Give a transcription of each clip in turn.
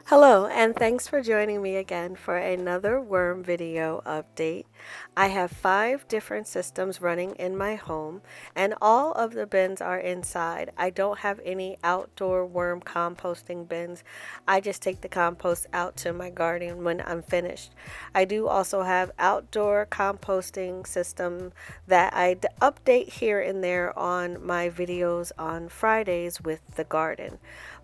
Hello, and thanks for joining me again for another worm video update. I have 5 different systems running in my home, and all of the bins are inside. I don't have any outdoor worm composting bins. I just take the compost out to my garden when I'm finished. I do also have outdoor composting system that I update here and there on my videos on Fridays with the garden.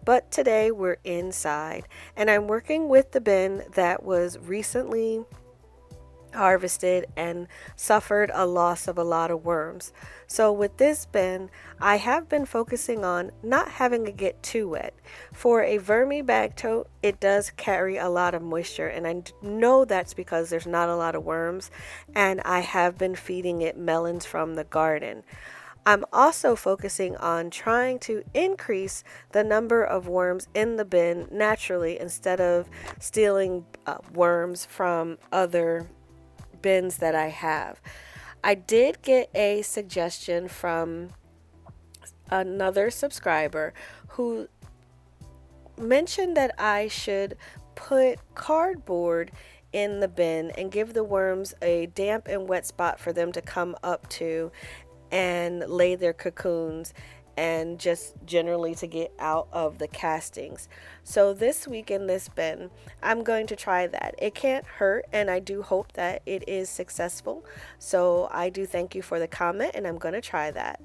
But today we're inside, and I'm working with the bin that was recently harvested and suffered a loss of a lot of worms. So with this bin, I have been focusing on not having it get too wet. For a vermi bag tote, it does carry a lot of moisture, and I know that's because there's not a lot of worms, and I have been feeding it melons from the garden. I'm also focusing on trying to increase the number of worms in the bin naturally instead of stealing worms from other bins that I have. I did get a suggestion from another subscriber who mentioned that I should put cardboard in the bin and give the worms a damp and wet spot for them to come up to and lay their cocoons and just generally to get out of the castings. So this week in this bin, I'm going to try that. It can't hurt, and I do hope that it is successful. So I do thank you for the comment, and I'm going to try that.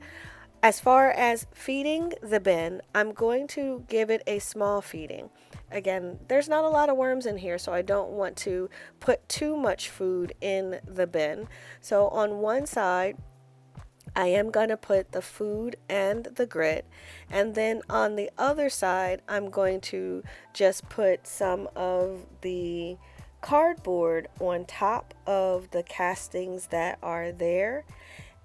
As far as feeding the bin, I'm going to give it a small feeding. Again, there's not a lot of worms in here, so I don't want to put too much food in the bin. So on one side, I am going to put the food and the grit, and then on the other side I'm going to just put some of the cardboard on top of the castings that are there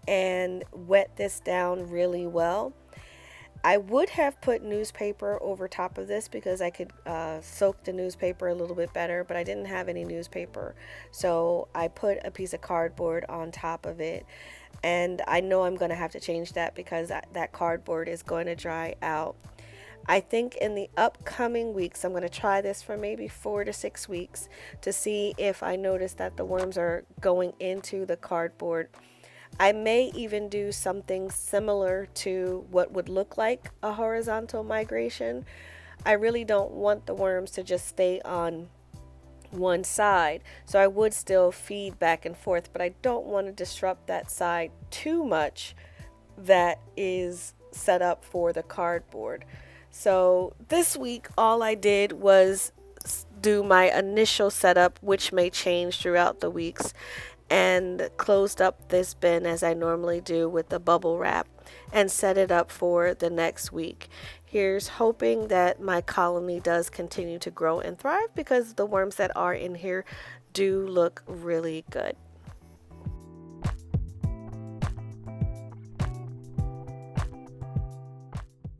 and wet this down really well. I would have put newspaper over top of this because I could soak the newspaper a little bit better, but I didn't have any newspaper, so I put a piece of cardboard on top of it. And I know I'm going to have to change that because that cardboard is going to dry out. I think in the upcoming weeks, I'm going to try this for maybe 4 to 6 weeks to see if I notice that the worms are going into the cardboard. I may even do something similar to what would look like a horizontal migration. I really don't want the worms to just stay on one side, so I would still feed back and forth, but I don't want to disrupt that side too much that is set up for the cardboard. So this week all I did was do my initial setup, which may change throughout the weeks, and closed up this bin as I normally do with the bubble wrap and set it up for the next week. Here's hoping that my colony does continue to grow and thrive because the worms that are in here do look really good.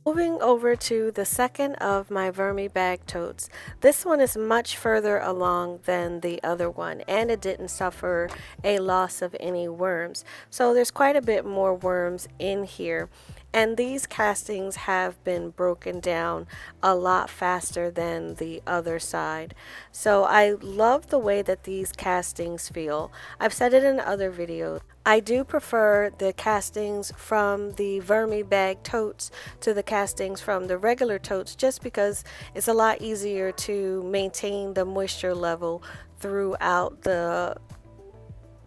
Moving over to the second of my vermi bag totes. This one is much further along than the other one, and it didn't suffer a loss of any worms. So there's quite a bit more worms in here. And these castings have been broken down a lot faster than the other side. So I love the way that these castings feel. I've said it in other videos. I do prefer the castings from the vermi bag totes to the castings from the regular totes just because it's a lot easier to maintain the moisture level throughout the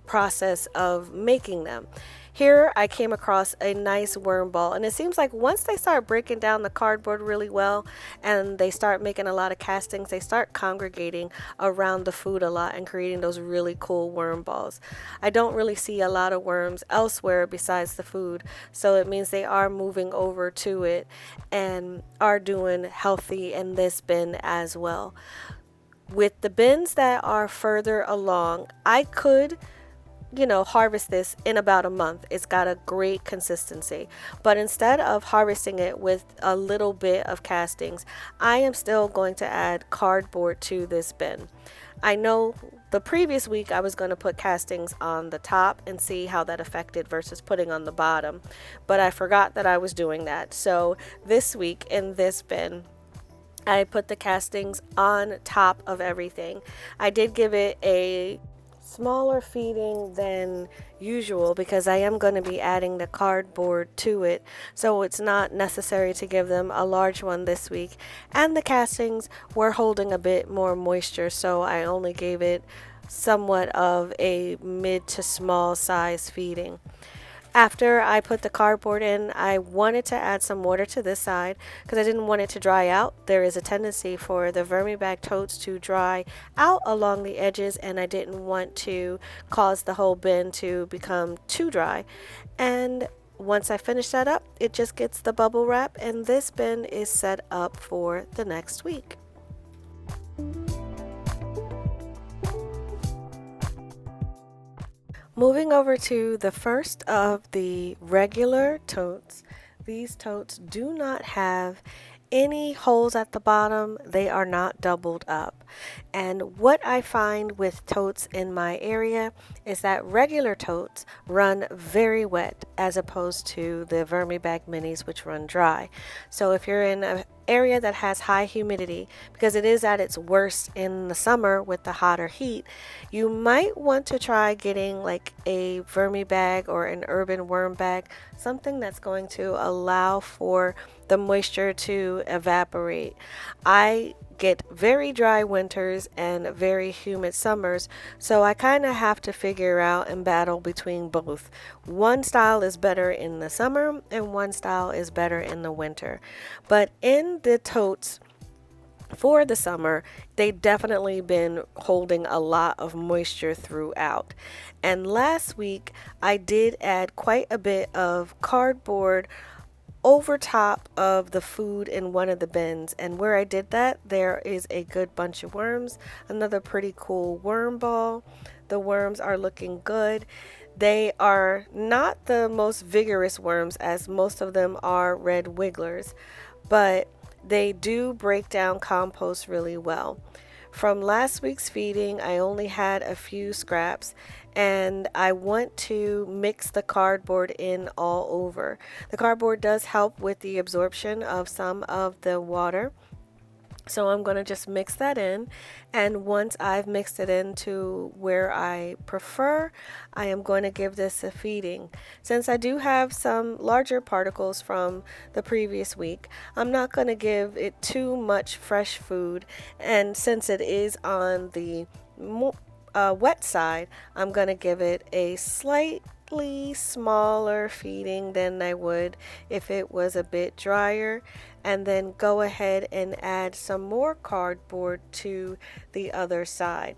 process of making them. Here I came across a nice worm ball, and it seems like once they start breaking down the cardboard really well and they start making a lot of castings, they start congregating around the food a lot and creating those really cool worm balls. I don't really see a lot of worms elsewhere besides the food, so it means they are moving over to it and are doing healthy in this bin as well. With the bins that are further along, I could harvest this in about a month. It's got a great consistency. But instead of harvesting it with a little bit of castings, I am still going to add cardboard to this bin. I know the previous week I was going to put castings on the top and see how that affected versus putting on the bottom, but I forgot that I was doing that. So this week in this bin, I put the castings on top of everything. I did give it a smaller feeding than usual because I am going to be adding the cardboard to it, so it's not necessary to give them a large one this week. And the castings were holding a bit more moisture, so I only gave it somewhat of a mid to small size feeding. After I put the cardboard in, I wanted to add some water to this side because I didn't want it to dry out. There is a tendency for the Vermibag totes to dry out along the edges, and I didn't want to cause the whole bin to become too dry. And once I finish that up, it just gets the bubble wrap, and this bin is set up for the next week. Moving over to the first of the regular totes, these totes do not have any holes at the bottom. They are not doubled up. And what I find with totes in my area is that regular totes run very wet as opposed to the Vermibag minis, which run dry. So if you're in an area that has high humidity, because it is at its worst in the summer with the hotter heat, you might want to try getting like a Vermibag or an urban worm bag, something that's going to allow for the moisture to evaporate. I get very dry winters and very humid summers, so I kind of have to figure out and battle between both. One style is better in the summer and one style is better in the winter. But in the totes for the summer, they've definitely been holding a lot of moisture throughout. And last week, I did add quite a bit of cardboard over top of the food in one of the bins, and where I did that, there is a good bunch of worms, another pretty cool worm ball. The worms are looking good. They are not the most vigorous worms, as most of them are red wigglers, but they do break down compost really well. From last week's feeding, I only had a few scraps, and I want to mix the cardboard in all over. The cardboard does help with the absorption of some of the water. So I'm going to just mix that in, and once I've mixed it into where I prefer, I am going to give this a feeding. Since I do have some larger particles from the previous week, I'm not going to give it too much fresh food, and since it is on the wet side, I'm going to give it a slightly smaller feeding than I would if it was a bit drier, and then go ahead and add some more cardboard to the other side.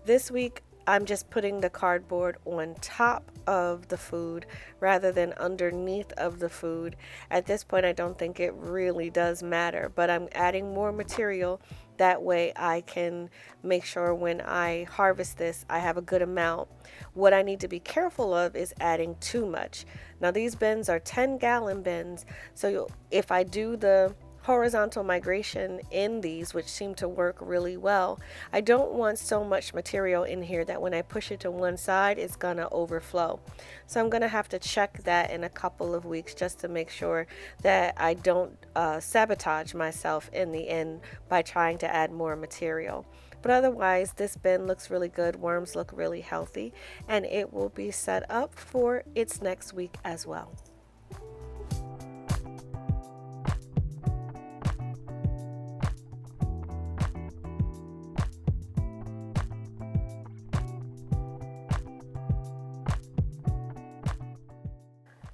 This week I'm just putting the cardboard on top of the food rather than underneath of the food. At this point, I don't think it really does matter, but I'm adding more material. That way I can make sure when I harvest this, I have a good amount. What I need to be careful of is adding too much. Now these bins are 10-gallon bins, so if I do the horizontal migration in these, which seem to work really well, I don't want so much material in here that when I push it to one side, it's gonna overflow. So I'm gonna have to check that in a couple of weeks just to make sure that I don't sabotage myself in the end by trying to add more material. But otherwise, this bin looks really good. Worms look really healthy, and it will be set up for its next week as well.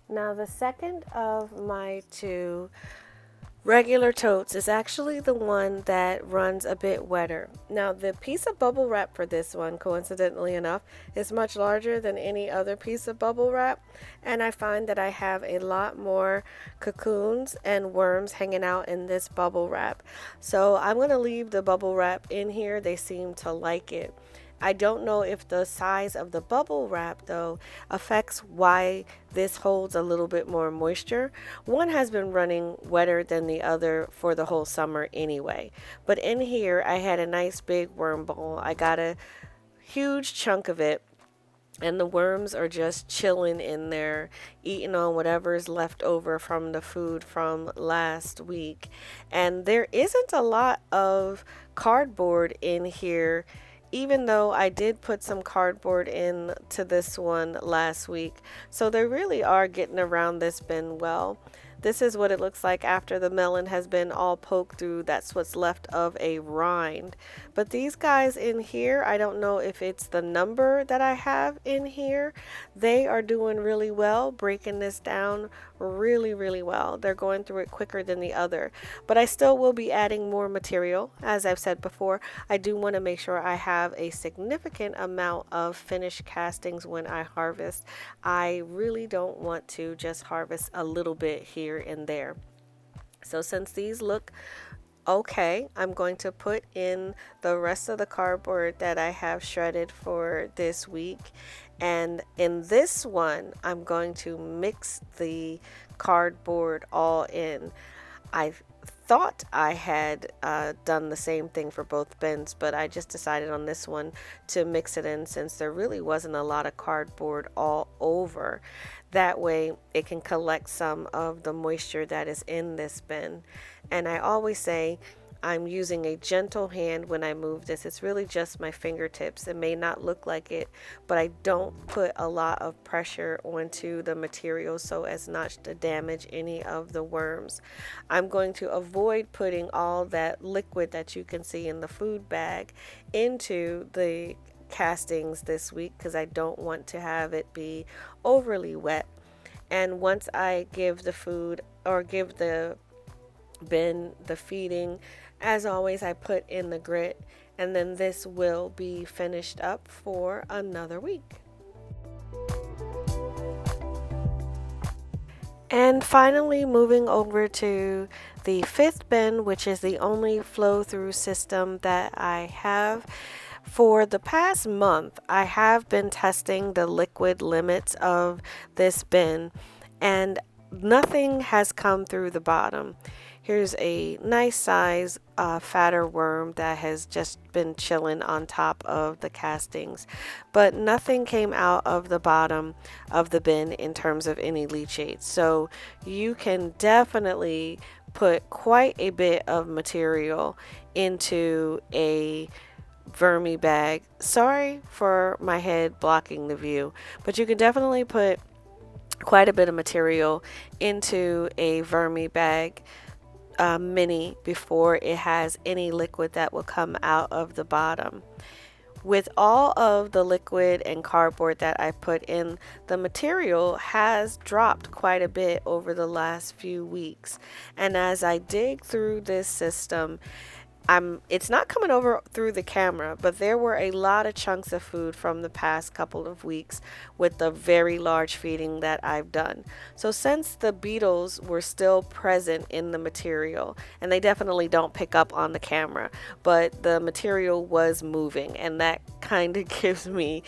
Now the second of my two regular totes is actually the one that runs a bit wetter. Now the piece of bubble wrap for this one, coincidentally enough, is much larger than any other piece of bubble wrap, and I find that I have a lot more cocoons and worms hanging out in this bubble wrap. So I'm going to leave the bubble wrap in here. They seem to like it. I don't know if the size of the bubble wrap though affects why this holds a little bit more moisture. One has been running wetter than the other for the whole summer anyway. But in here I had a nice big worm ball. I got a huge chunk of it. and the worms are just chilling in there, eating on whatever is left over from the food from last week. And there isn't a lot of cardboard in here, even though I did put some cardboard in to this one last week. So they really are getting around this bin well. This is what it looks like after the melon has been all poked through. That's what's left of a rind. But these guys in here, I don't know if it's the number that I have in here. They are doing really well, breaking this down really well. They're going through it quicker than the other. But I still will be adding more material. As I've said before, I do want to make sure I have a significant amount of finished castings when I harvest. I really don't want to just harvest a little bit here and there. So since these look okay, I'm going to put in the rest of the cardboard that I have shredded for this week. And in this one, I'm going to mix the cardboard all in. I thought I had done the same thing for both bins, but I just decided on this one to mix it in since there really wasn't a lot of cardboard all over. That way it can collect some of the moisture that is in this bin. And I always say I'm using a gentle hand when I move this. It's really just my fingertips. It may not look like it, but I don't put a lot of pressure onto the material so as not to damage any of the worms. I'm going to avoid putting all that liquid that you can see in the food bag into the castings this week because I don't want to have it be overly wet. And once I give the food or give the bin the feeding, as always I put in the grit, and then this will be finished up for another week. And finally, moving over to the fifth bin, which is the only flow through system that I have. For the past month, I have been testing the liquid limits of this bin, and nothing has come through the bottom. Here's a nice size fatter worm that has just been chilling on top of the castings, but nothing came out of the bottom of the bin in terms of any leachates. So you can definitely put quite a bit of material into a vermi bag. Sorry for my head blocking the view, but you can definitely put quite a bit of material into a vermi bag mini before it has any liquid that will come out of the bottom. With all of the liquid and cardboard that I put in, the material has dropped quite a bit over the last few weeks. And as I dig through this system, it's not coming over through the camera, but there were a lot of chunks of food from the past couple of weeks with the very large feeding that I've done. So since the beetles were still present in the material, and they definitely don't pick up on the camera, but the material was moving, and that kind of gives me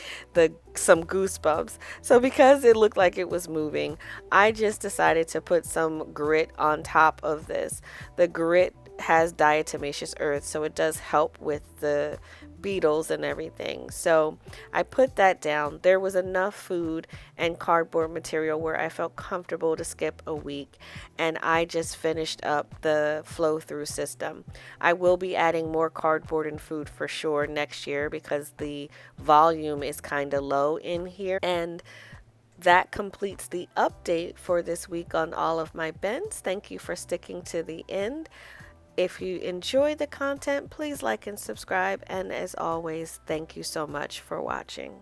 some goosebumps. So because it looked like it was moving, I just decided to put some grit on top of this. The grit has diatomaceous earth, so it does help with the beetles and everything. So I put that down. There was enough food and cardboard material where I felt comfortable to skip a week, and I just finished up the flow through system. I will be adding more cardboard and food for sure next year because the volume is kind of low in here. And that completes the update for this week on all of my bins. Thank you for sticking to the end. If you enjoy the content, please like and subscribe. And as always, thank you so much for watching.